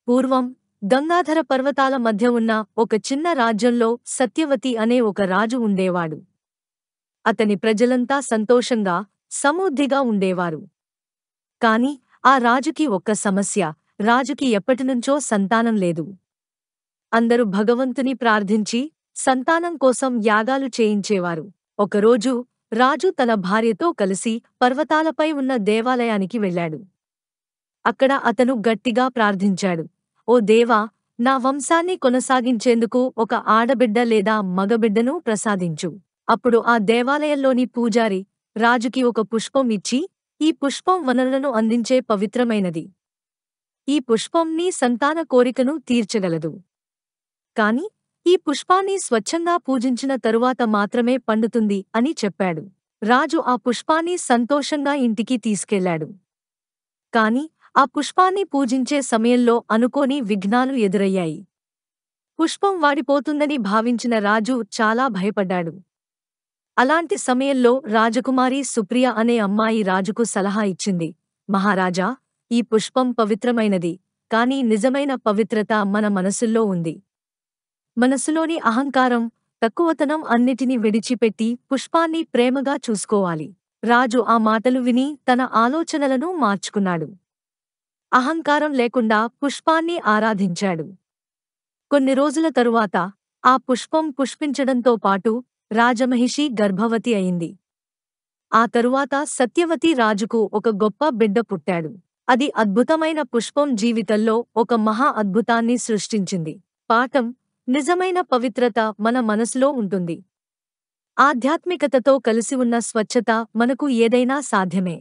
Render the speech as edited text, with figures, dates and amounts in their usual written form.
పూర్వం గంగాధర పర్వతాల మధ్య ఉన్న ఒక చిన్న రాజ్యంలో సత్యవతి అనే ఒక రాజు ఉండేవాడు. అతని ప్రజలంతా సంతోషంగా, సమృద్ధిగా ఉండేవారు. కాని ఆ రాజుకి ఒక్క సమస్య. రాజుకి ఎప్పటినుంచో సంతానం లేదు. అందరూ భగవంతుని ప్రార్థించి సంతానం కోసం యాగాలు చేయించేవారు. ఒకరోజు రాజు తన భార్యతో కలిసి పర్వతాలపై ఉన్న దేవాలయానికి వెళ్ళాడు. అక్కడ అతను గట్టిగా ప్రార్థించాడు. ఓ దేవా, నా వంశాన్ని కొనసాగించేందుకు ఒక ఆడబిడ్డ లేదా మగబిడ్డను ప్రసాదించు. అప్పుడు ఆ దేవాలయంలోని పూజారి రాజుకి ఒక పుష్పం ఇచ్చి, ఈ పుష్పం వనరులను అందించే పవిత్రమైనది. ఈ పుష్పం నీ సంతాన కోరికను తీర్చగలదు. కాని ఈ పుష్పాన్ని స్వచ్ఛంగా పూజించిన తరువాత మాత్రమే పండుతుంది అని చెప్పాడు. రాజు ఆ పుష్పాన్ని సంతోషంగా ఇంటికి తీసుకెళ్లాడు. కాని ఆ పుష్పాన్ని పూజించే సమయంలో అనుకోని విఘ్నాలు ఎదురయ్యాయి. పుష్పం వాడిపోతుందని భావించిన రాజు చాలా భయపడ్డాడు. అలాంటి సమయంలో రాజకుమారి సుప్రియ అనే అమ్మాయి రాజుకు సలహా ఇచ్చింది. మహారాజా, ఈ పుష్పం పవిత్రమైనది, కాని నిజమైన పవిత్రత మన మనసుల్లో ఉంది. మనసులోని అహంకారం, తక్కువతనం అన్నిటినీ విడిచిపెట్టి పుష్పాన్ని ప్రేమగా చూసుకోవాలి. రాజు ఆ మాటలు విని తన ఆలోచనలను మార్చుకున్నాడు. అహంకారం లేకుండా పుష్పాన్ని ఆరాధించాడు. కొన్ని రోజుల తరువాత ఆ పుష్పం పుష్పించడంతో పాటు రాజమహిషి గర్భవతి అయింది. ఆ తరువాత సత్యవతి రాజుకు ఒక గొప్ప బిడ్డ పుట్టాడు. అది అద్భుతమైన పుష్పం జీవితంలో ఒక మహా అద్భుతాన్ని సృష్టించింది. పాఠం: నిజమైన పవిత్రత మన మనసులో ఉంటుంది. ఆధ్యాత్మికతతో కలిసి ఉన్న స్వచ్ఛత మనకు ఏదైనా సాధ్యమే.